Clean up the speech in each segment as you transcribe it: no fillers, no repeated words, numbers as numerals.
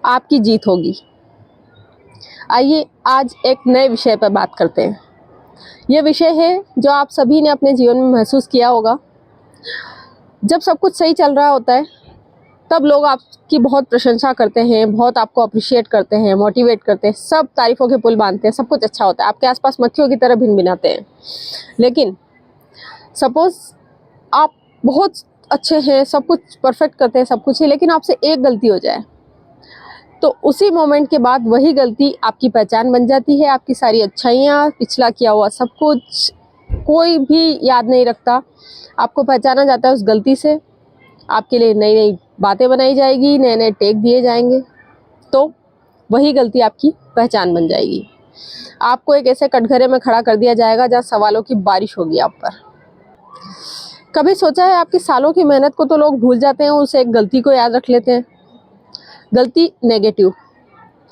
आपकी जीत होगी। आइए आज एक नए विषय पर बात करते हैं। ये विषय है जो आप सभी ने अपने जीवन में महसूस किया होगा। जब सब कुछ सही चल रहा होता है तब लोग आपकी बहुत प्रशंसा करते हैं, बहुत आपको अप्रिशिएट करते हैं, मोटिवेट करते हैं, सब तारीफों के पुल बांधते हैं, सब कुछ अच्छा होता है, आपके आसपास मक्खियों की तरह भिनभिनाते हैं। लेकिन सपोज आप बहुत अच्छे हैं, सब कुछ परफेक्ट करते हैं, सब कुछ है, लेकिन आपसे एक गलती हो जाए तो उसी मोमेंट के बाद वही गलती आपकी पहचान बन जाती है। आपकी सारी अच्छाइयाँ, पिछला किया हुआ सब कुछ कोई भी याद नहीं रखता। आपको पहचाना जाता है उस गलती से। आपके लिए नई नई बातें बनाई जाएगी, नए नए टेक दिए जाएंगे, तो वही गलती आपकी पहचान बन जाएगी। आपको एक ऐसे कटघरे में खड़ा कर दिया जाएगा जहाँ सवालों की बारिश होगी आप पर। कभी सोचा है आपकी सालों की मेहनत को तो लोग भूल जाते हैं, उस एक गलती को याद रख लेते हैं। गलती नेगेटिव,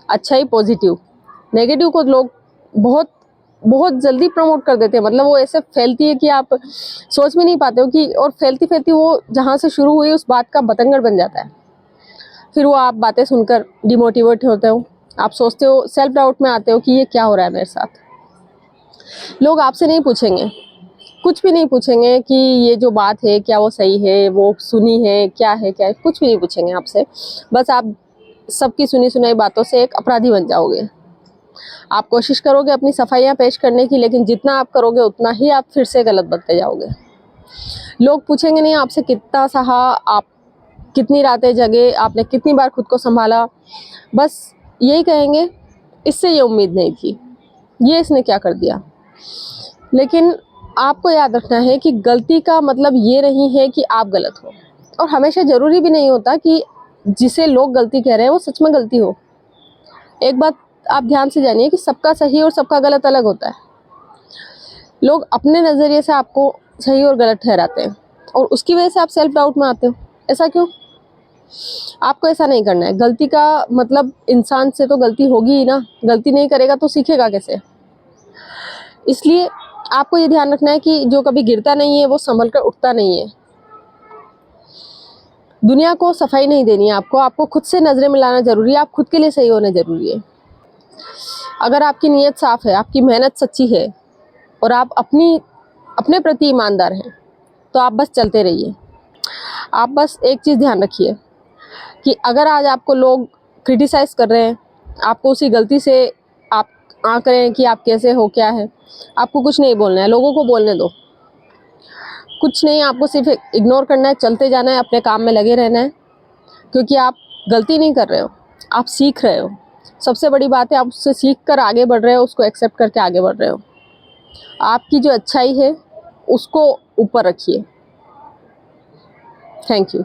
अच्छाई पॉजिटिव। नेगेटिव को लोग बहुत बहुत जल्दी प्रमोट कर देते हैं, मतलब वो ऐसे फैलती है कि आप सोच भी नहीं पाते हो कि, और फैलती फैलती वो जहाँ से शुरू हुई उस बात का बतंगड़ बन जाता है। फिर वो आप बातें सुनकर डिमोटिवेट होते हो, आप सोचते हो, सेल्फ डाउट में आते हो कि ये क्या हो रहा है मेरे साथ। लोग आपसे नहीं पूछेंगे, कुछ भी नहीं पूछेंगे कि ये जो बात है क्या वो सही है, वो सुनी है क्या है, क्या है, कुछ भी नहीं पूछेंगे आपसे। बस आप सबकी सुनी सुनाई बातों से एक अपराधी बन जाओगे। आप कोशिश करोगे अपनी सफाइयाँ पेश करने की, लेकिन जितना आप करोगे उतना ही आप फिर से गलत बनते जाओगे। लोग पूछेंगे नहीं आपसे कितना सहा, आप कितनी रातें जगे, आपने कितनी बार खुद को संभाला। बस यही कहेंगे, इससे ये उम्मीद नहीं थी, ये इसने क्या कर दिया। लेकिन आपको याद रखना है कि गलती का मतलब ये नहीं है कि आप गलत हो, और हमेशा ज़रूरी भी नहीं होता कि जिसे लोग गलती कह रहे हैं वो सच में गलती हो। एक बात आप ध्यान से जानिए कि सबका सही और सबका गलत अलग होता है। लोग अपने नज़रिए से आपको सही और गलत ठहराते हैं और उसकी वजह से आप सेल्फ डाउट में आते हो। ऐसा क्यों? आपको ऐसा नहीं करना है। गलती का मतलब इंसान से तो गलती होगी ही ना, गलती नहीं करेगा तो सीखेगा कैसे। इसलिए आपको ये ध्यान रखना है कि जो कभी गिरता नहीं है वो संभल कर उठता नहीं है। दुनिया को सफाई नहीं देनी है आपको खुद से नज़रें मिलाना ज़रूरी है, आप खुद के लिए सही होना ज़रूरी है। अगर आपकी नीयत साफ़ है, आपकी मेहनत सच्ची है और आप अपने प्रति ईमानदार हैं, तो आप बस चलते रहिए। आप बस एक चीज़ ध्यान रखिए कि अगर आज आपको लोग क्रिटिसाइज़ कर रहे हैं, आपको उसी गलती से आप आँक रहे हैं कि आप कैसे हो, क्या है, आपको कुछ नहीं बोलना है, लोगों को बोलने दो। कुछ नहीं, आपको सिर्फ इग्नोर करना है, चलते जाना है, अपने काम में लगे रहना है, क्योंकि आप गलती नहीं कर रहे हो, आप सीख रहे हो। सबसे बड़ी बात है, आप उससे सीख कर आगे बढ़ रहे हो, उसको एक्सेप्ट करके आगे बढ़ रहे हो। आपकी जो अच्छाई है उसको ऊपर रखिए। Thank you.